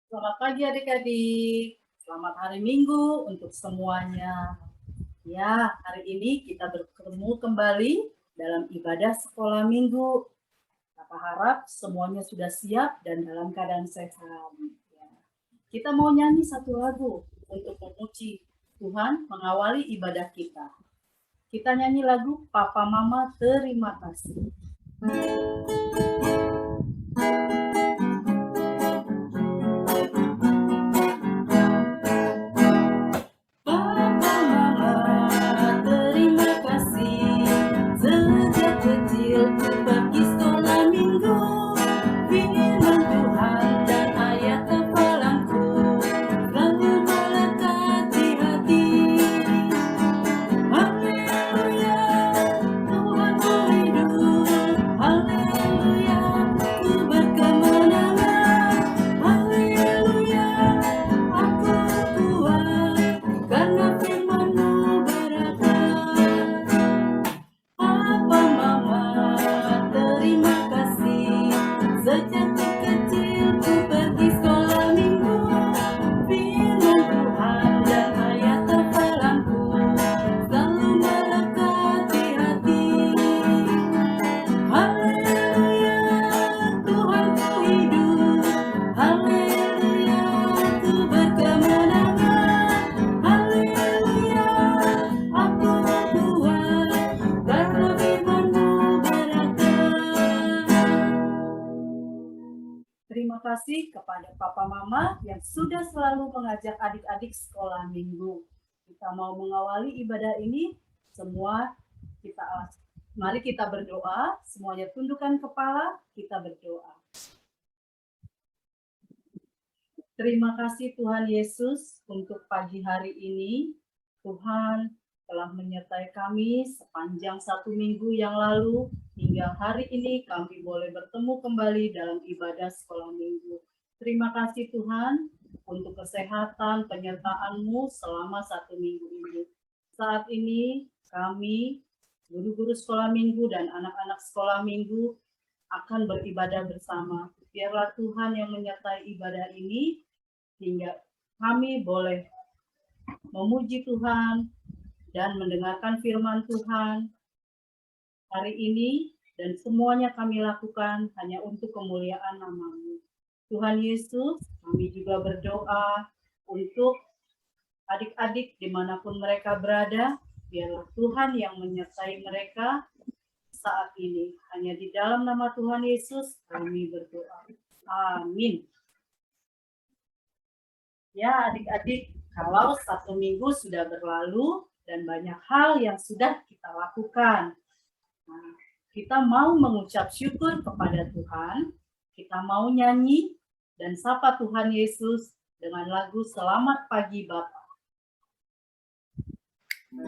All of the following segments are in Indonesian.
Selamat pagi adik-adik, selamat hari Minggu untuk semuanya. Ya, hari ini kita bertemu kembali dalam ibadah sekolah Minggu. Kita harap semuanya sudah siap dan dalam keadaan sehat. Ya. Kita mau nyanyi satu lagu untuk memuji Tuhan mengawali ibadah kita. Kita nyanyi lagu Papa Mama Terima Kasih. Terima kasih kepada Papa Mama yang sudah selalu mengajak adik-adik sekolah Minggu. Kita mau mengawali ibadah ini, mari kita berdoa, semuanya tundukkan kepala, kita berdoa. Terima kasih Tuhan Yesus untuk pagi hari ini. Tuhan telah menyertai kami sepanjang 1 minggu yang lalu, hingga hari ini kami boleh bertemu kembali dalam ibadah sekolah minggu. Terima kasih Tuhan untuk kesehatan penyertaan-Mu selama 1 minggu ini. Saat ini kami, guru-guru sekolah minggu dan anak-anak sekolah minggu akan beribadah bersama. Biarlah Tuhan yang menyertai ibadah ini, hingga kami boleh memuji Tuhan dan mendengarkan firman Tuhan hari ini, dan semuanya kami lakukan hanya untuk kemuliaan nama-Mu. Tuhan Yesus, kami juga berdoa untuk adik-adik dimanapun mereka berada, biarlah Tuhan yang menyertai mereka saat ini. Hanya di dalam nama Tuhan Yesus kami berdoa. Amin. Ya adik-adik, kalau 1 minggu sudah berlalu, dan banyak hal yang sudah kita lakukan. Nah, kita mau mengucap syukur kepada Tuhan, kita mau nyanyi dan sapa Tuhan Yesus dengan lagu Selamat Pagi Bapa. Selamat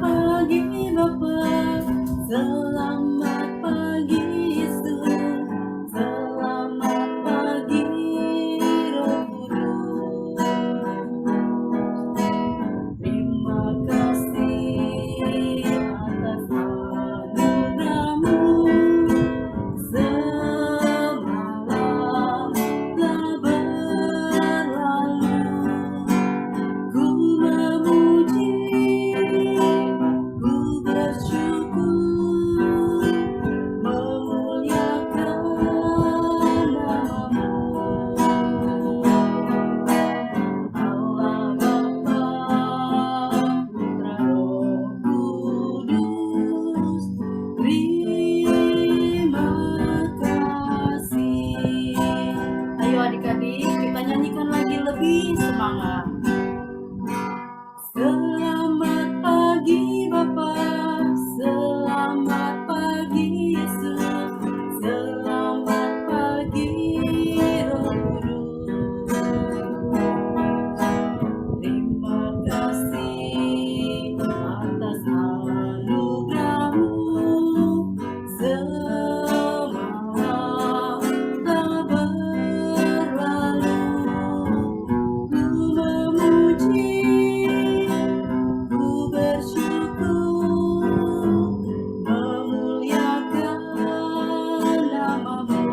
pagi Bapak, selamat pagi Yesus, selamat pagi Roh Kudus. Terima kasih atas anugerah-Mu, semalam telah berlalu. Ku memuji, ku bersyukur, memuliakan nama-Mu. Allah Bapa, Putra Roh Kudus, terima kasih. Ayo adik-adik, kita nyanyikan lagi lebih semangat. Selamat pagi Bapa, selamat pagi Yesus, selamat pagi Roh Kudus. Terima kasih atas anugerah-Mu, semalam telah berlalu. Ku memuji, ku bersyukur, memuliakan nama-Mu.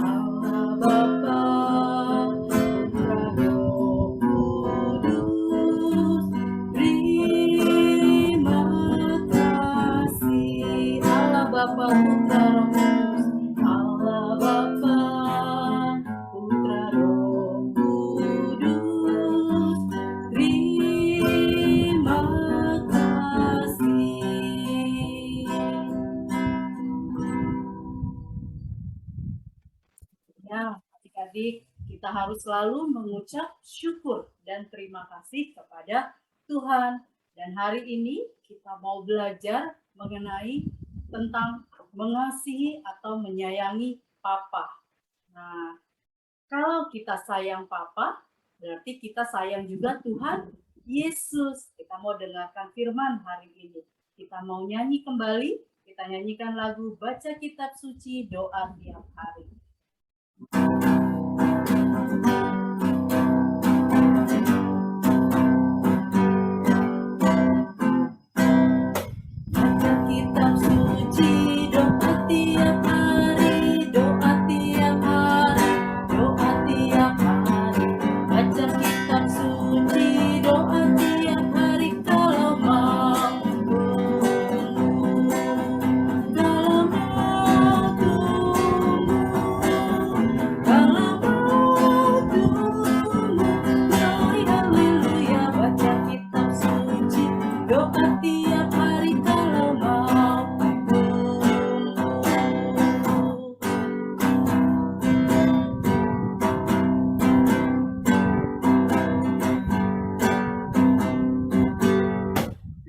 Allah Bapa, Putra Roh Kudus, terima kasih. Allah Bapa, Putra Roh Kudus, Allah Bapa, Putra Roh Kudus, terima kasih. Ya, adik-adik, kita harus selalu mengucap syukur dan terima kasih kepada Tuhan. Dan hari ini kita mau belajar mengenai tentang mengasihi atau menyayangi Papa. Nah, kalau kita sayang Papa, berarti kita sayang juga Tuhan Yesus. Kita mau dengarkan firman hari ini. Kita mau nyanyi kembali, kita nyanyikan lagu Baca Kitab Suci, Doa Tiap Hari. Baca kitab suci, doa tiap hari, doa tiap hari, doa tiap hari. Baca kitab suci, doa tiap hari kalau mau tunggu, kalau mau tunggu, kalau mau tunggu. Glory haleluya, baca kitab suci, doa tiap hari kalau mau tunggu.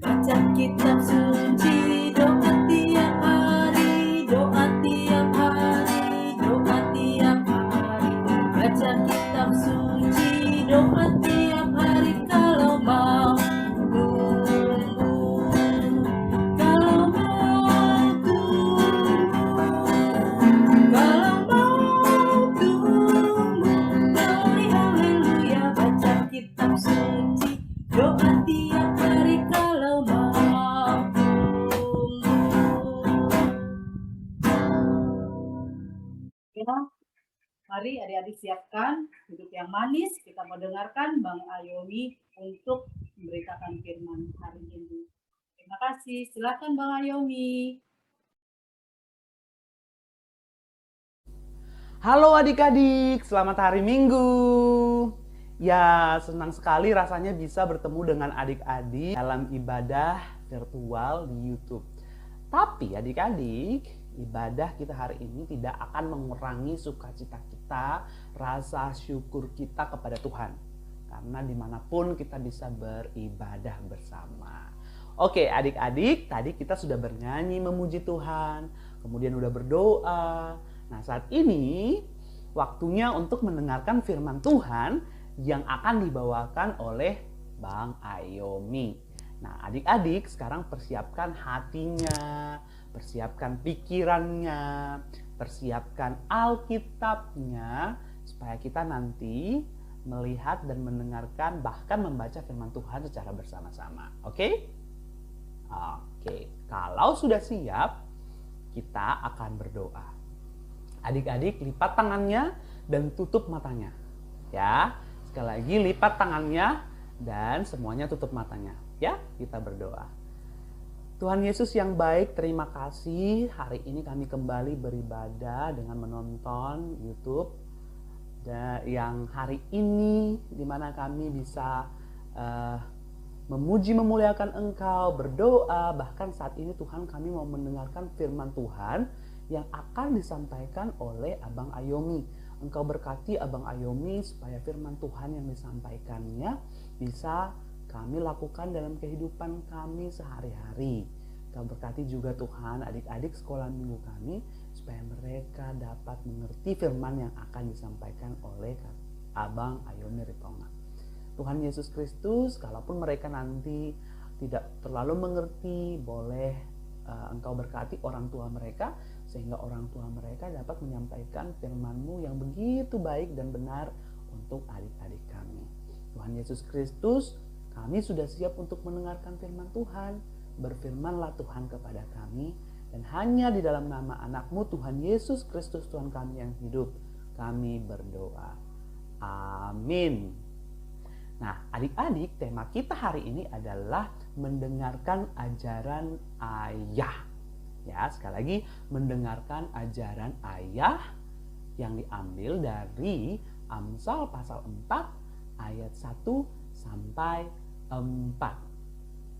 Baca kitab suci, doa tiap hari, doa tiap hari, doa tiap hari. Baca kitab suci, doa tiap hari kalau mau tunggu, kalau mau tunggu, kalau mau tunggu. Glory haleluya, baca kitab suci, doa tiap hari kalau mau tunggu. Ya, mari adik-adik siapkan duduk yang manis. Kita mau dengarkan Bang Ayomi untuk memberitakan firman hari ini. Terima kasih. Silakan Bang Ayomi. Halo adik-adik, selamat hari Minggu. Ya, senang sekali rasanya bisa bertemu dengan adik-adik dalam ibadah virtual di YouTube. Tapi adik-adik, ibadah kita hari ini tidak akan mengurangi sukacita kita, rasa syukur kita kepada Tuhan. Karena dimanapun kita bisa beribadah bersama. Oke, adik-adik, tadi kita sudah bernyanyi memuji Tuhan, kemudian udah berdoa. Nah, saat ini waktunya untuk mendengarkan firman Tuhan yang akan dibawakan oleh Bang Ayomi. Nah, adik-adik sekarang persiapkan hatinya, persiapkan pikirannya, persiapkan Alkitabnya, supaya kita nanti melihat dan mendengarkan bahkan membaca firman Tuhan secara bersama-sama. Oke? Oke, kalau sudah siap, kita akan berdoa. Adik-adik lipat tangannya dan tutup matanya. Ya, sekali lagi lipat tangannya dan semuanya tutup matanya. Ya, kita berdoa. Tuhan Yesus yang baik, terima kasih hari ini kami kembali beribadah dengan menonton YouTube. Dan yang hari ini dimana kami bisa memuji memuliakan Engkau, berdoa, bahkan saat ini Tuhan kami mau mendengarkan firman Tuhan yang akan disampaikan oleh Abang Ayomi. Engkau berkati Abang Ayomi supaya firman Tuhan yang disampaikannya bisa kami lakukan dalam kehidupan kami sehari-hari. Engkau berkati juga Tuhan adik-adik sekolah minggu kami supaya mereka dapat mengerti firman yang akan disampaikan oleh Abang Ayomi Ritonga. Tuhan Yesus Kristus, kalaupun mereka nanti tidak terlalu mengerti, boleh Engkau berkati orang tua mereka, sehingga orang tua mereka dapat menyampaikan firman-Mu yang begitu baik dan benar untuk adik-adik kami. Tuhan Yesus Kristus, kami sudah siap untuk mendengarkan firman Tuhan. Berfirmanlah Tuhan kepada kami, dan hanya di dalam nama anak-Mu Tuhan Yesus Kristus Tuhan kami yang hidup, kami berdoa. Amin. Nah, adik-adik, tema kita hari ini adalah mendengarkan ajaran ayah. Ya, sekali lagi, mendengarkan ajaran ayah yang diambil dari Amsal pasal 4 ayat 1 sampai 4.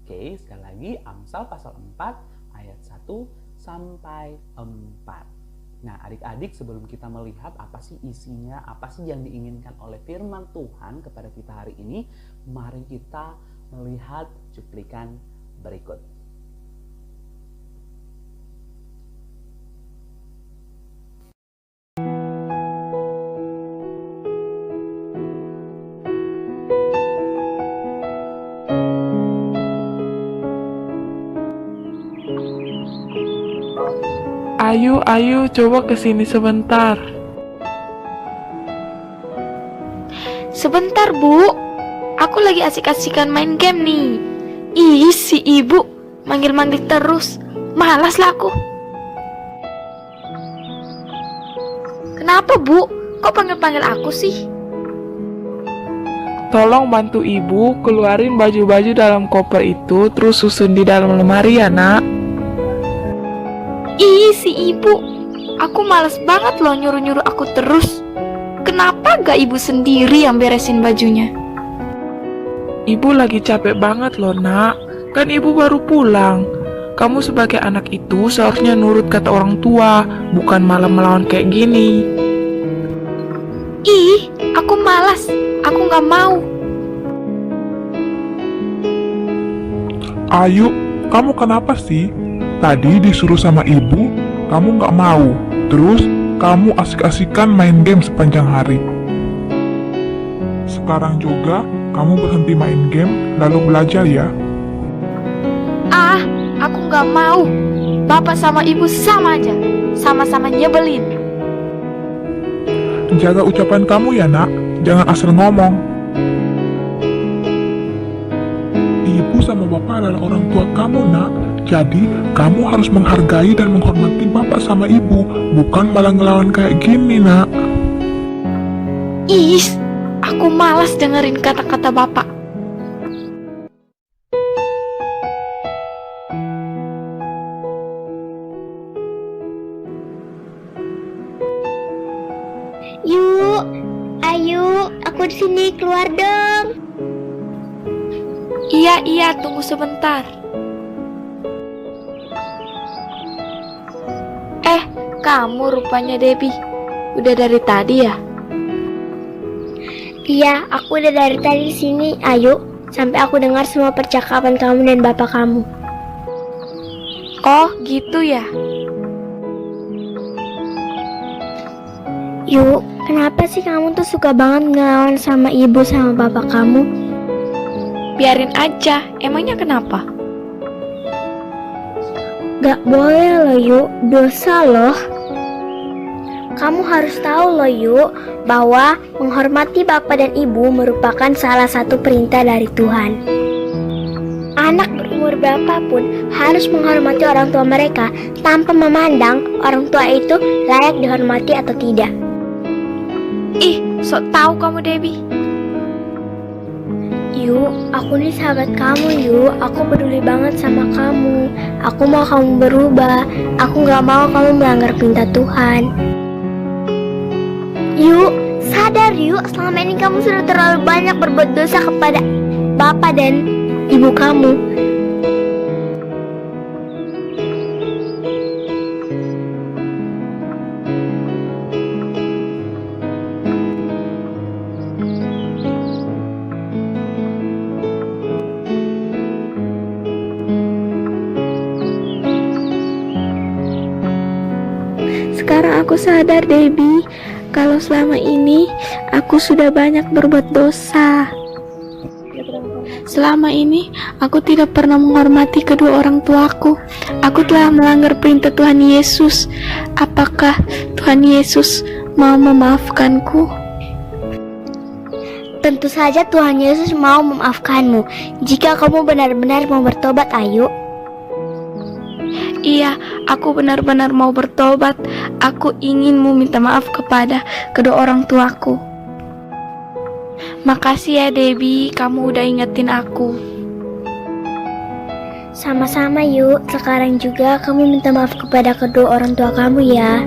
Oke, sekali lagi Amsal pasal 4 ayat 1 sampai 4. Nah, adik-adik, sebelum kita melihat apa sih isinya, apa sih yang diinginkan oleh firman Tuhan kepada kita hari ini, mari kita melihat cuplikan berikut. Ayu, coba kesini sebentar. Sebentar, Bu. Aku lagi asik-asikan main game nih. Ih, si ibu manggil-manggil terus. Malas lah aku. Kenapa, Bu? Kok panggil-panggil aku sih? Tolong bantu ibu keluarin baju-baju dalam koper itu, terus susun di dalam lemari ya, Nak. Ih, si ibu. Aku malas banget loh nyuruh-nyuruh aku terus. Kenapa gak ibu sendiri yang beresin bajunya? Ibu lagi capek banget loh, Nak. Kan ibu baru pulang. Kamu sebagai anak itu seharusnya nurut kata orang tua, bukan malah melawan kayak gini. Ih, aku malas. Aku gak mau. Ayu, kamu kenapa sih? Tadi disuruh sama ibu, kamu nggak mau. Terus kamu asik-asikan main game sepanjang hari. Sekarang juga kamu berhenti main game lalu belajar ya. Ah, aku gak mau. Bapak sama ibu sama aja. Sama-sama nyebelin. Jaga ucapan kamu ya, Nak. Jangan asal ngomong. Ibu sama bapak adalah orang tua kamu, Nak. Jadi, kamu harus menghargai dan menghormati bapak sama ibu, bukan malah ngelawan kayak gini, Nak. Ih, aku malas dengerin kata-kata bapak. Yuk, ayo, aku di sini, keluar dong. Iya, tunggu sebentar. Kamu rupanya Debbie. Udah dari tadi ya? Iya, aku udah dari tadi di sini. Ayo, sampai aku dengar semua percakapan kamu dan bapak kamu. Oh, gitu ya? Yuk, kenapa sih kamu tuh suka banget ngelawan sama ibu sama bapak kamu? Biarin aja, emangnya kenapa? Gak boleh loh Yuk, dosa loh. Kamu harus tahu loh Yuk, bahwa menghormati bapak dan ibu merupakan salah satu perintah dari Tuhan. Anak berumur berapapun harus menghormati orang tua mereka tanpa memandang orang tua itu layak dihormati atau tidak. Ih, sok tahu kamu Debbie. Yuk, aku nih sahabat kamu Yuk. Aku peduli banget sama kamu. Aku mau kamu berubah. Aku gak mau kamu melanggar perintah Tuhan. Yuk, sadar Yuk. Selama ini kamu sudah terlalu banyak berbuat dosa kepada bapak dan ibu kamu. Sekarang aku sadar, Debbie, kalau selama ini aku sudah banyak berbuat dosa. Selama ini aku tidak pernah menghormati kedua orang tuaku. Aku telah melanggar perintah Tuhan Yesus. Apakah Tuhan Yesus mau memaafkanku? Tentu saja Tuhan Yesus mau memaafkanmu jika kamu benar-benar mau bertobat, Ayu. Iya, aku benar-benar mau bertobat. Aku ingin meminta maaf kepada kedua orang tuaku. Makasih ya Debbie, kamu udah ingetin aku. Sama-sama Yuk. Sekarang juga kamu minta maaf kepada kedua orang tua kamu ya.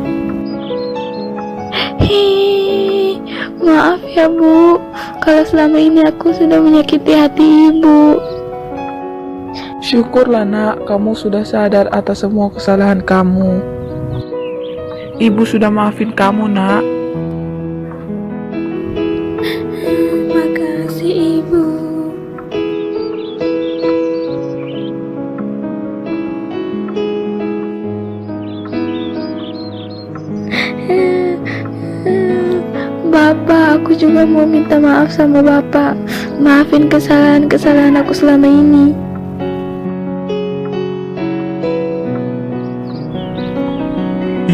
Hei, maaf ya Bu, kalau selama ini aku sudah menyakiti hati Ibu. Syukurlah nak, kamu sudah sadar atas semua kesalahan kamu. Ibu sudah maafin kamu nak. Makasih Ibu. Bapak, aku juga mau minta maaf sama Bapak. Maafin kesalahan-kesalahan aku selama ini.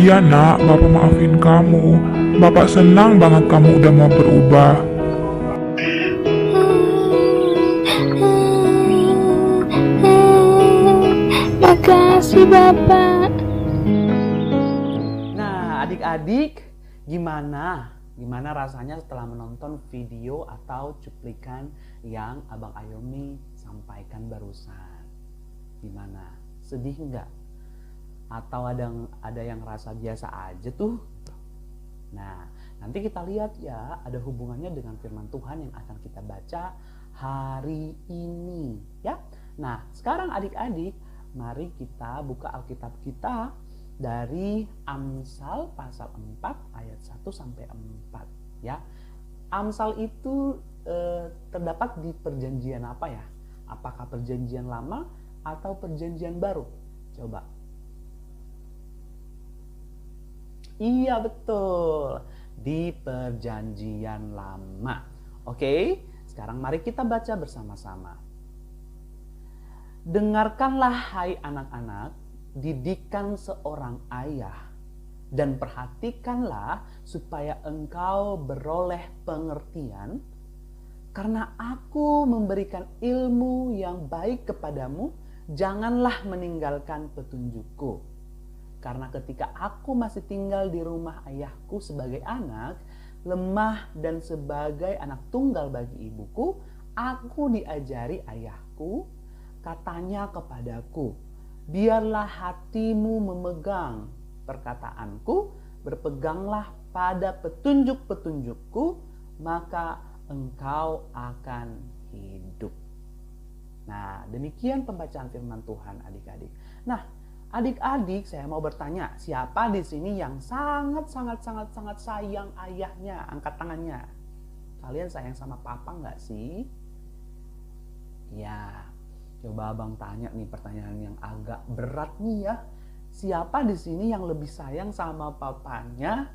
Iya nak, Bapak maafin kamu. Bapak senang banget kamu udah mau berubah. Makasih Bapak. Nah, adik-adik, gimana? Gimana rasanya setelah menonton video atau cuplikan yang Abang Ayomi sampaikan barusan? Gimana? Sedih nggak? Atau ada yang rasa biasa aja tuh? Nah, nanti kita lihat ya, ada hubungannya dengan firman Tuhan yang akan kita baca hari ini, ya. Nah, sekarang adik-adik, mari kita buka Alkitab kita dari Amsal pasal 4 ayat 1 sampai 4, ya. Amsal itu terdapat di perjanjian apa ya? Apakah perjanjian lama atau perjanjian baru? Coba. Iya betul, di perjanjian lama. Oke, sekarang mari kita baca bersama-sama. Dengarkanlah hai anak-anak, didikan seorang ayah, dan perhatikanlah supaya engkau beroleh pengertian, karena aku memberikan ilmu yang baik kepadamu, janganlah meninggalkan petunjukku. Karena ketika aku masih tinggal di rumah ayahku sebagai anak, lemah dan sebagai anak tunggal bagi ibuku, aku diajari ayahku, katanya kepadaku, biarlah hatimu memegang perkataanku, berpeganglah pada petunjuk-petunjukku, maka engkau akan hidup. Nah, demikian pembacaan firman Tuhan adik-adik. Nah, adik-adik, saya mau bertanya, siapa di sini yang sangat sayang ayahnya? Angkat tangannya. Kalian sayang sama papa nggak sih? Ya, coba abang tanya nih pertanyaan yang agak berat nih ya. Siapa di sini yang lebih sayang sama papanya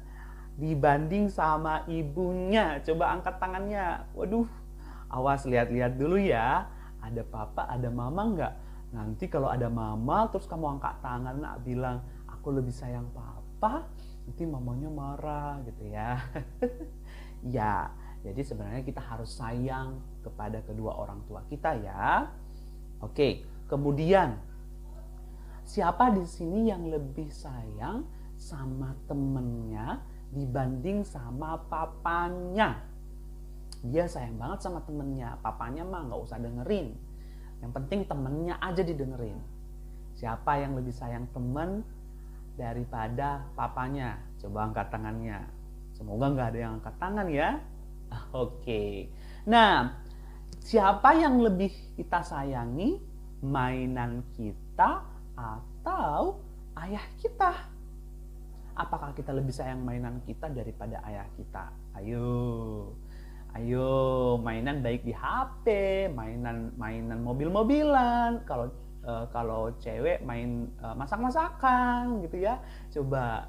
dibanding sama ibunya? Coba angkat tangannya. Waduh, awas lihat-lihat dulu ya. Ada papa, ada mama nggak? Nanti kalau ada mama terus kamu angkat tangan bilang aku lebih sayang papa, nanti mamanya marah gitu ya. Ya, jadi sebenarnya kita harus sayang kepada kedua orang tua kita ya. Oke, kemudian siapa di sini yang lebih sayang sama temennya dibanding sama papanya? Dia sayang banget sama temennya, papanya mah nggak usah dengerin. Yang penting temennya aja didengerin. Siapa yang lebih sayang temen daripada papanya? Coba angkat tangannya. Semoga nggak ada yang angkat tangan ya. Oke. Nah, siapa yang lebih kita sayangi? Mainan kita atau ayah kita? Apakah kita lebih sayang mainan kita daripada ayah kita? Ayo, mainan baik di HP, mainan mobil-mobilan. Kalau cewek main masak-masakan gitu ya. Coba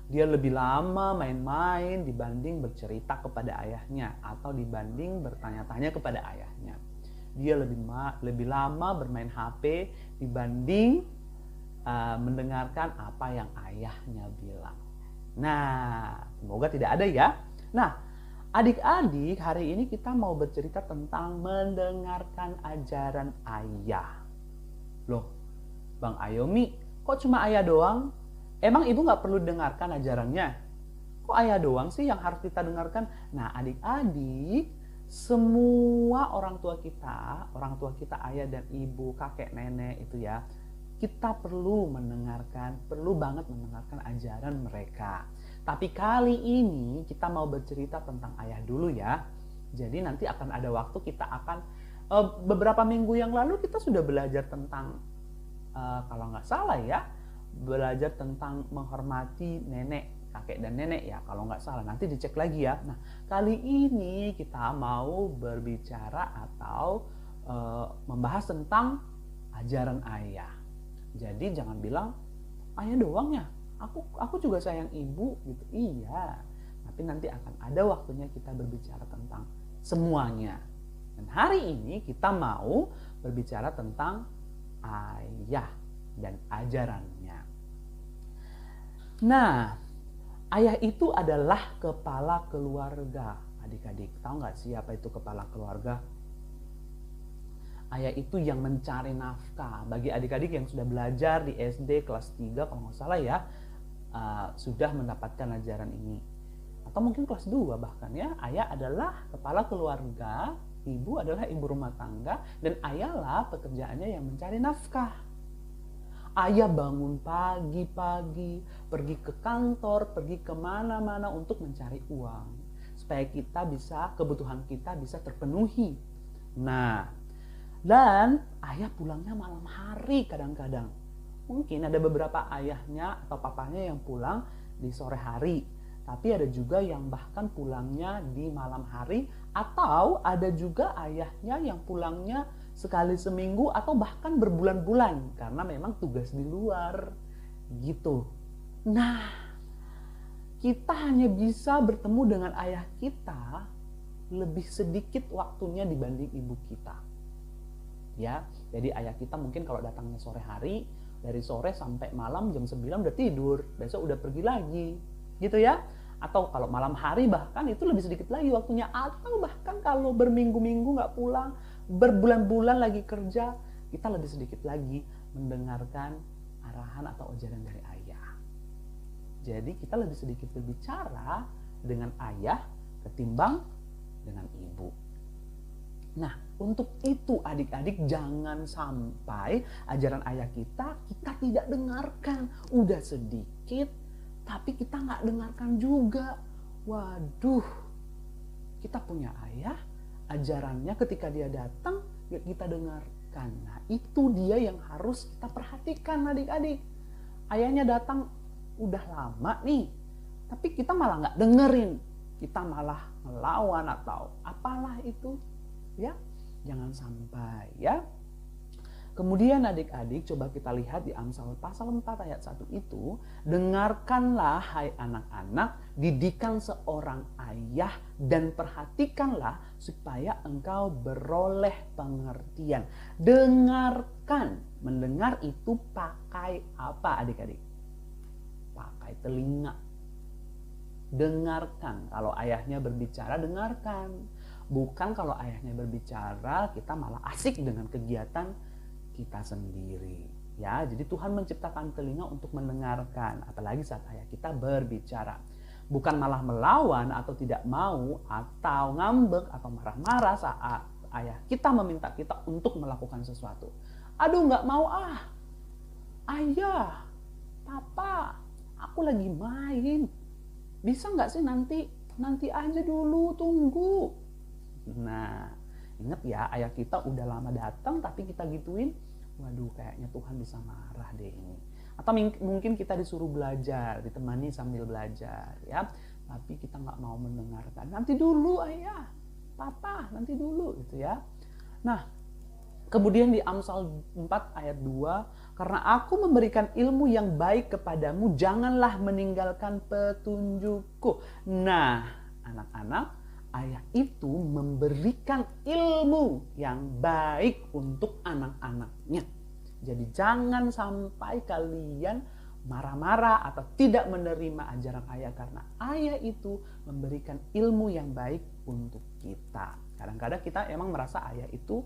dia lebih lama main-main dibanding bercerita kepada ayahnya atau dibanding bertanya-tanya kepada ayahnya. Dia lebih lama bermain HP dibanding mendengarkan apa yang ayahnya bilang. Nah, semoga tidak ada ya. Nah, adik-adik, hari ini kita mau bercerita tentang mendengarkan ajaran ayah. Loh, Bang Ayomi, kok cuma ayah doang? Emang ibu nggak perlu dengarkan ajarannya? Kok ayah doang sih yang harus kita dengarkan? Nah, adik-adik, semua orang tua kita ayah dan ibu, kakek, nenek itu ya, kita perlu banget mendengarkan ajaran mereka. Tapi kali ini kita mau bercerita tentang ayah dulu ya. Jadi nanti akan ada waktu kita akan beberapa minggu yang lalu kita sudah belajar tentang kalau nggak salah ya, belajar tentang menghormati nenek, kakek dan nenek ya, kalau nggak salah. Nanti dicek lagi ya. Nah, kali ini kita mau berbicara atau membahas tentang ajaran ayah. Jadi jangan bilang ayah doang ya, aku juga sayang ibu gitu. Iya, tapi nanti akan ada waktunya kita berbicara tentang semuanya. Dan hari ini kita mau berbicara tentang ayah dan ajarannya. Nah, ayah itu adalah kepala keluarga. Adik-adik, tahu nggak siapa itu kepala keluarga? Ayah itu yang mencari nafkah. Bagi adik-adik yang sudah belajar di SD kelas 3 kalau nggak salah ya, sudah mendapatkan ajaran ini. Atau mungkin kelas 2 bahkan ya, ayah adalah kepala keluarga, ibu adalah ibu rumah tangga, dan ayahlah pekerjaannya yang mencari nafkah. Ayah bangun pagi-pagi, pergi ke kantor, pergi kemana-mana untuk mencari uang. Supaya kebutuhan kita bisa terpenuhi. Nah, dan ayah pulangnya malam hari kadang-kadang. Mungkin ada beberapa ayahnya atau papanya yang pulang di sore hari. Tapi ada juga yang bahkan pulangnya di malam hari. Atau ada juga ayahnya yang pulangnya sekali seminggu atau bahkan berbulan-bulan. Karena memang tugas di luar gitu. Nah, kita hanya bisa bertemu dengan ayah kita lebih sedikit waktunya dibanding ibu kita. Ya, jadi ayah kita mungkin kalau datangnya sore hari, dari sore sampai malam jam 9 udah tidur, besok udah pergi lagi, gitu ya. Atau kalau malam hari bahkan itu lebih sedikit lagi waktunya. Atau bahkan kalau berminggu-minggu nggak pulang, berbulan-bulan lagi kerja, kita lebih sedikit lagi mendengarkan arahan atau ajaran dari ayah. Jadi kita lebih sedikit berbicara dengan ayah ketimbang dengan ibu. Nah, untuk itu adik-adik jangan sampai ajaran ayah kita tidak dengarkan. Udah sedikit, tapi kita nggak dengarkan juga. Waduh, kita punya ayah, ajarannya ketika dia datang, kita dengarkan. Nah, itu dia yang harus kita perhatikan adik-adik. Ayahnya datang udah lama nih, tapi kita malah nggak dengerin. Kita malah melawan atau apalah itu. Ya, Jangan sampai ya. Kemudian adik-adik coba kita lihat di Amsal pasal 4 ayat 1 itu. Dengarkanlah hai anak-anak didikan seorang ayah dan perhatikanlah supaya engkau beroleh pengertian. Dengarkan, mendengar itu pakai apa adik-adik? Pakai telinga. Dengarkan, kalau ayahnya berbicara dengarkan. Bukan kalau ayahnya berbicara kita malah asik dengan kegiatan kita sendiri ya. Jadi Tuhan menciptakan telinga untuk mendengarkan, apalagi saat ayah kita berbicara. Bukan malah melawan atau tidak mau atau ngambek atau marah-marah saat ayah kita meminta kita untuk melakukan sesuatu. Aduh nggak mau ayah, papa, aku lagi main, bisa nggak sih nanti aja dulu, tunggu. Nah, ingat ya, ayah kita udah lama datang tapi kita gituin, waduh kayaknya Tuhan bisa marah deh ini. Atau mungkin kita disuruh belajar, ditemani sambil belajar ya, tapi kita nggak mau mendengarkan. Nanti dulu ayah, papa, nanti dulu gitu ya. Nah, kemudian di Amsal 4 ayat 2, karena aku memberikan ilmu yang baik kepadamu, janganlah meninggalkan petunjukku. Nah, anak-anak, ayah itu memberikan ilmu yang baik untuk anak-anaknya. Jadi jangan sampai kalian marah-marah atau tidak menerima ajaran ayah, karena ayah itu memberikan ilmu yang baik untuk kita. Kadang-kadang kita emang merasa ayah itu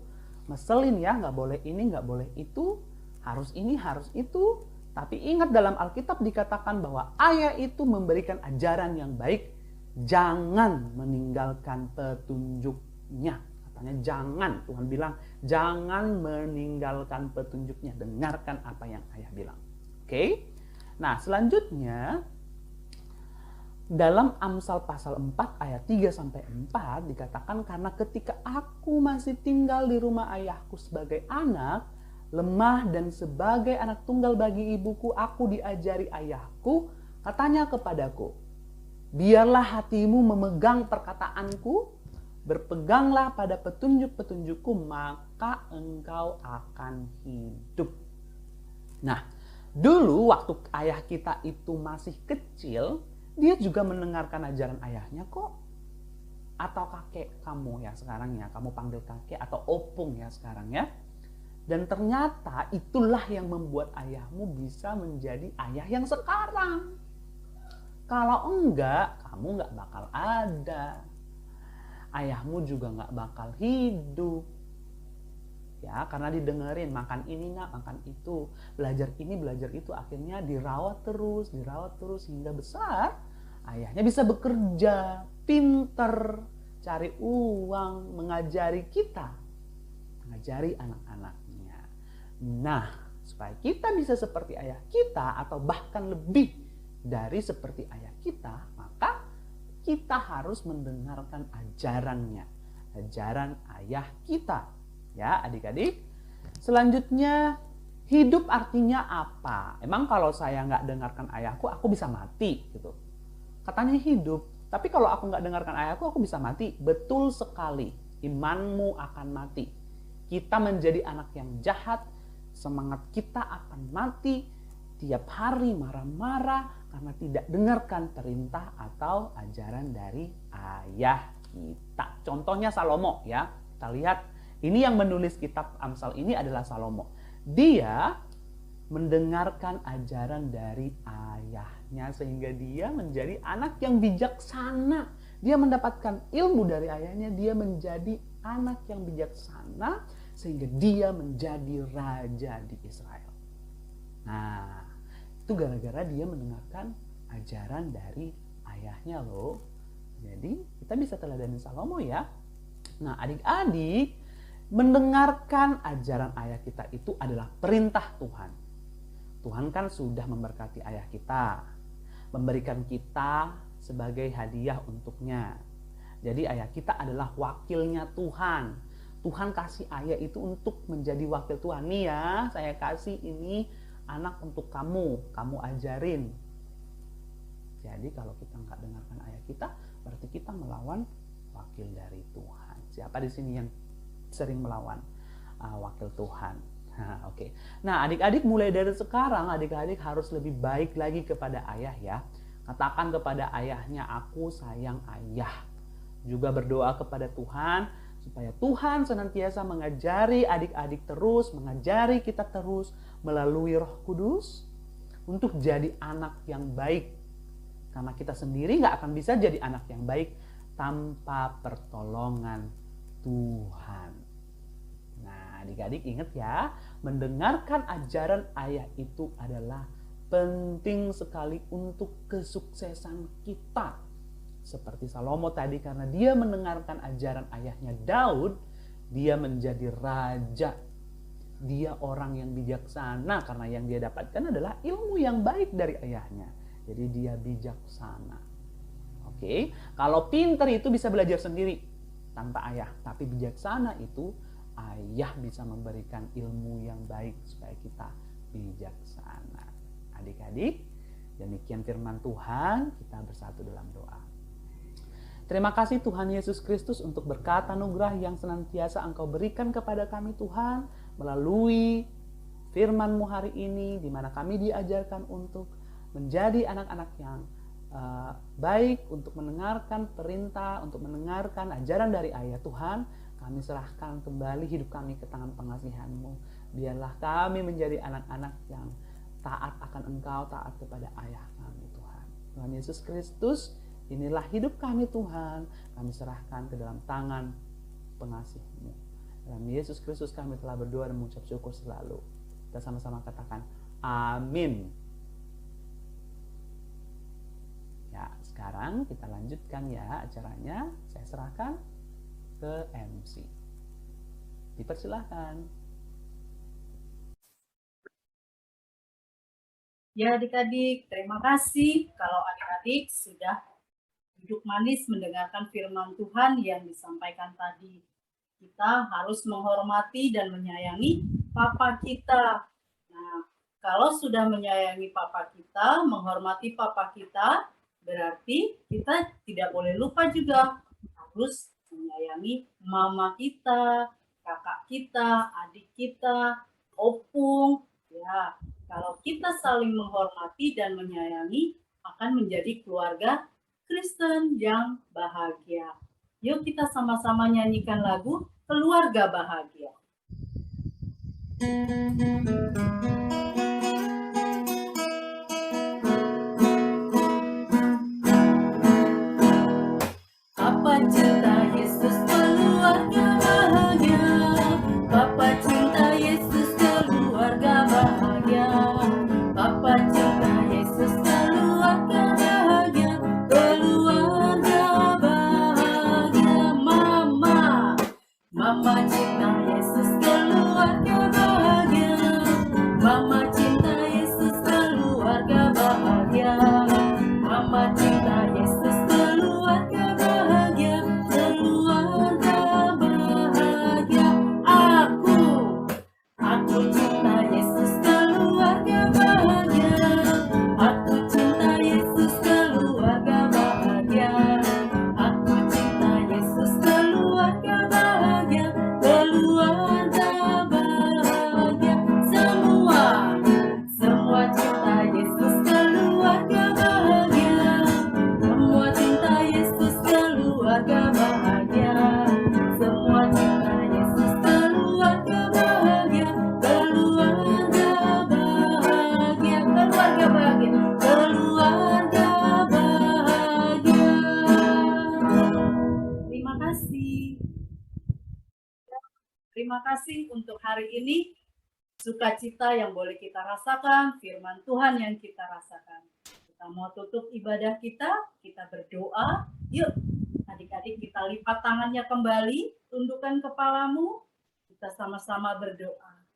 ngeselin ya, nggak boleh ini, nggak boleh itu, harus ini, harus itu. Tapi ingat dalam Alkitab dikatakan bahwa ayah itu memberikan ajaran yang baik. Jangan meninggalkan petunjuknya. Katanya jangan, Tuhan bilang jangan meninggalkan petunjuknya. Dengarkan apa yang ayah bilang. Oke? Nah selanjutnya dalam Amsal pasal 4 ayat 3-4 dikatakan, karena ketika aku masih tinggal di rumah ayahku sebagai anak, lemah dan sebagai anak tunggal bagi ibuku, aku diajari ayahku, katanya kepadaku, biarlah hatimu memegang perkataanku, berpeganglah pada petunjuk-petunjukku, maka engkau akan hidup. Nah, dulu waktu ayah kita itu masih kecil, dia juga mendengarkan ajaran ayahnya kok. Atau kakek kamu ya sekarang ya, kamu panggil kakek atau opung ya sekarang ya. Dan ternyata itulah yang membuat ayahmu bisa menjadi ayah yang sekarang. Kalau enggak, kamu nggak bakal ada. Ayahmu juga nggak bakal hidup. Ya, karena didengerin, makan ini nak, makan itu, belajar ini, belajar itu, akhirnya dirawat terus hingga besar. Ayahnya bisa bekerja, pinter, cari uang, mengajari kita, mengajari anak-anaknya. Nah, supaya kita bisa seperti ayah kita atau bahkan lebih dari seperti ayah kita, maka kita harus mendengarkan ajarannya, ajaran ayah kita. Ya adik-adik, selanjutnya hidup artinya apa? Emang kalau saya nggak dengarkan ayahku, aku bisa mati gitu. Katanya hidup, tapi kalau aku nggak dengarkan ayahku, aku bisa mati. Betul sekali, imanmu akan mati. Kita menjadi anak yang jahat, semangat kita akan mati. Tiap hari marah-marah karena tidak dengarkan perintah atau ajaran dari ayah kita. Contohnya Salomo ya. Kita lihat, ini yang menulis kitab Amsal ini adalah Salomo. Dia mendengarkan ajaran dari ayahnya sehingga dia menjadi anak yang bijaksana. Dia mendapatkan ilmu dari ayahnya, dia menjadi anak yang bijaksana sehingga dia menjadi raja di Israel. Nah, itu gara-gara dia mendengarkan ajaran dari ayahnya loh. Jadi kita bisa teladani Salomo ya. Nah adik-adik, mendengarkan ajaran ayah kita itu adalah perintah Tuhan. Tuhan kan sudah memberkati ayah kita, memberikan kita sebagai hadiah untuknya. Jadi ayah kita adalah wakilnya Tuhan. Tuhan kasih ayah itu untuk menjadi wakil Tuhan. Nih ya, saya kasih ini anak untuk kamu ajarin. Jadi kalau kita nggak dengarkan ayah kita, berarti kita melawan wakil dari Tuhan. Siapa di sini yang sering melawan wakil Tuhan. Oke. Nah, adik-adik mulai dari sekarang, adik-adik harus lebih baik lagi kepada ayah ya. Katakan kepada ayahnya, aku sayang ayah. Juga berdoa kepada Tuhan, supaya Tuhan senantiasa mengajari adik-adik terus, mengajari kita terus melalui Roh Kudus untuk jadi anak yang baik. Karena kita sendiri nggak akan bisa jadi anak yang baik tanpa pertolongan Tuhan. Nah, adik-adik ingat ya, mendengarkan ajaran ayah itu adalah penting sekali untuk kesuksesan kita. Seperti Salomo tadi, karena dia mendengarkan ajaran ayahnya Daud, dia menjadi raja. Dia orang yang bijaksana karena yang dia dapatkan adalah ilmu yang baik dari ayahnya. Jadi dia bijaksana. Oke, kalau pinter itu bisa belajar sendiri tanpa ayah, tapi bijaksana itu ayah bisa memberikan ilmu yang baik supaya kita bijaksana. Adik-adik, demikian firman Tuhan, kita bersatu dalam doa. Terima kasih Tuhan Yesus Kristus untuk berkat anugerah yang senantiasa Engkau berikan kepada kami Tuhan melalui firman-Mu hari ini, di mana kami diajarkan untuk menjadi anak-anak yang baik, untuk mendengarkan perintah, untuk mendengarkan ajaran dari ayah Tuhan. Kami serahkan kembali hidup kami ke tangan pengasihan-Mu. Biarlah kami menjadi anak-anak yang taat akan Engkau, taat kepada ayah kami Tuhan. Tuhan Yesus Kristus, inilah hidup kami Tuhan. Kami serahkan ke dalam tangan pengasih-Mu. Dalam Yesus Kristus kami telah berdoa dan mengucap syukur selalu. Kita sama-sama katakan amin. Ya, sekarang kita lanjutkan ya acaranya. Saya serahkan ke MC. Dipersilahkan. Ya adik-adik, terima kasih kalau adik-adik sudah duduk manis mendengarkan firman Tuhan yang disampaikan tadi. Kita harus menghormati dan menyayangi papa kita. Nah, kalau sudah menyayangi papa kita, menghormati papa kita, berarti kita tidak boleh lupa juga harus menyayangi mama kita, kakak kita, adik kita, opung. Ya, kalau kita saling menghormati dan menyayangi, akan menjadi keluarga Kristen yang bahagia. Yuk kita sama-sama nyanyikan lagu Keluarga Bahagia. Papa cinta Yesus keluarga bahagia. Papa cinta Yesus keluarga bahagia. Papa cinta Yesus keluarga bahagia. Keluarga bahagia. Mama cinta Yesus keluarga bahagia. Mama cinta Yesus keluarga bahagia. Mama cinta Yesus keluarga bahagia. Keluarga bahagia. Aku cinta Yesus keluarga bahagia. Aku cinta Yesus keluarga bahagia. Aku cinta Yesus keluarga bahagia. Keluarga bahagia. Semua cinta Yesus keluarga bahagia. Semua cinta Yesus keluarga bahagia. Semua cinta Yesus keluarga bahagia. Keluarga bahagia. Keluarga bahagia. Keluarga bahagia. Terima kasih. Terima kasih untuk hari ini. Sukacita yang boleh kita rasakan, firman Tuhan yang kita rasakan. Kita mau tutup ibadah kita berdoa. Yuk, adik-adik kita lipat tangannya kembali, tundukkan kepalamu, kita sama-sama berdoa.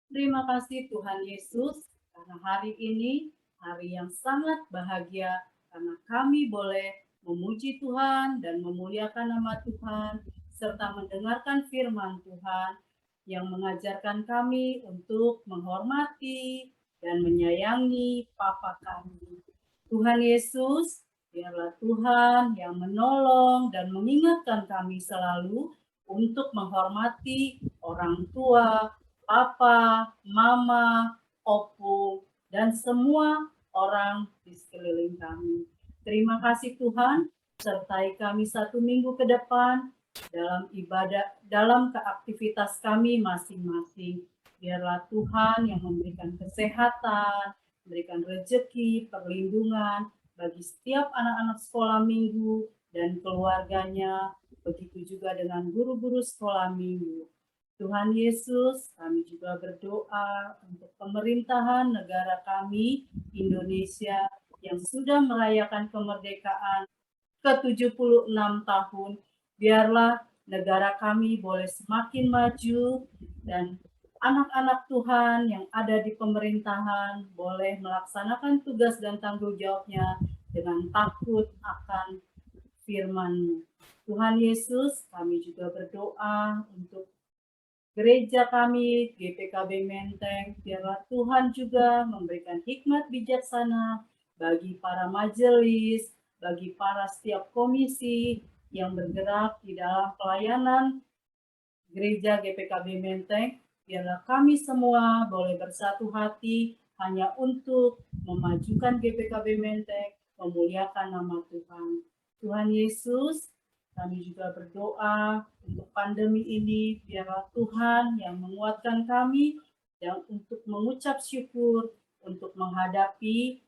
Terima kasih Tuhan Yesus, karena hari ini hari yang sangat bahagia, karena kami boleh memuji Tuhan dan memuliakan nama Tuhan, serta mendengarkan firman Tuhan yang mengajarkan kami untuk menghormati dan menyayangi Papa kami. Tuhan Yesus, biarlah Tuhan yang menolong dan mengingatkan kami selalu untuk menghormati orang tua, papa, mama, opung, dan semua orang di sekeliling kami. Terima kasih Tuhan, sertai kami 1 minggu ke depan dalam ibadah, dalam keaktivitas kami masing-masing. Biarlah Tuhan yang memberikan kesehatan, memberikan rezeki, perlindungan bagi setiap anak-anak sekolah minggu dan keluarganya, begitu juga dengan guru-guru sekolah minggu. Tuhan Yesus, kami juga berdoa untuk pemerintahan negara kami, Indonesia, yang sudah merayakan kemerdekaan ke-76 tahun. Biarlah negara kami boleh semakin maju dan anak-anak Tuhan yang ada di pemerintahan boleh melaksanakan tugas dan tanggung jawabnya dengan takut akan firman-Mu. Tuhan Yesus, kami juga berdoa untuk gereja kami, GPKB Menteng, biarlah Tuhan juga memberikan hikmat bijaksana bagi para majelis, bagi para setiap komisi yang bergerak di dalam pelayanan gereja GPKB Menteng, biarlah kami semua boleh bersatu hati hanya untuk memajukan GPKB Menteng, memuliakan nama Tuhan. Tuhan Yesus, kami juga berdoa untuk pandemi ini, biarlah Tuhan yang menguatkan kami dan untuk mengucap syukur untuk menghadapi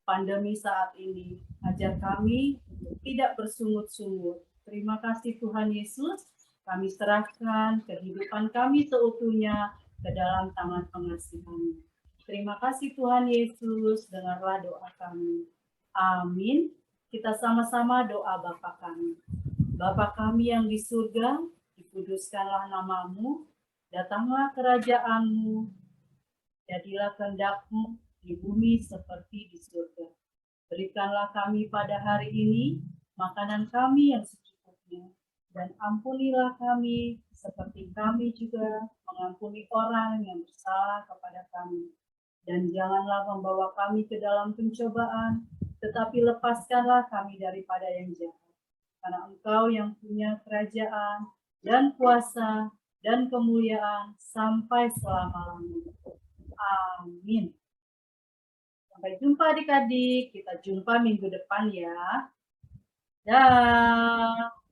pandemi saat ini. Ajar kami untuk tidak bersungut-sungut. Terima kasih Tuhan Yesus, kami serahkan kehidupan kami seutuhnya ke dalam tangan pengasihan-Mu. Terima kasih Tuhan Yesus, dengarlah doa kami. Amin. Kita sama-sama doa Bapa kami. Bapa kami yang di surga, dikuduskanlah nama-Mu, datanglah kerajaan-Mu, jadilah kehendak-Mu di bumi seperti di surga. Berikanlah kami pada hari ini makanan kami yang secukupnya, dan ampunilah kami seperti kami juga mengampuni orang yang bersalah kepada kami. Dan janganlah membawa kami ke dalam pencobaan, tetapi lepaskanlah kami daripada yang jahat. Karena Engkau yang punya kerajaan dan kuasa dan kemuliaan sampai selama-lamanya. Amin. Sampai jumpa adik-adik, kita jumpa minggu depan ya. Dah.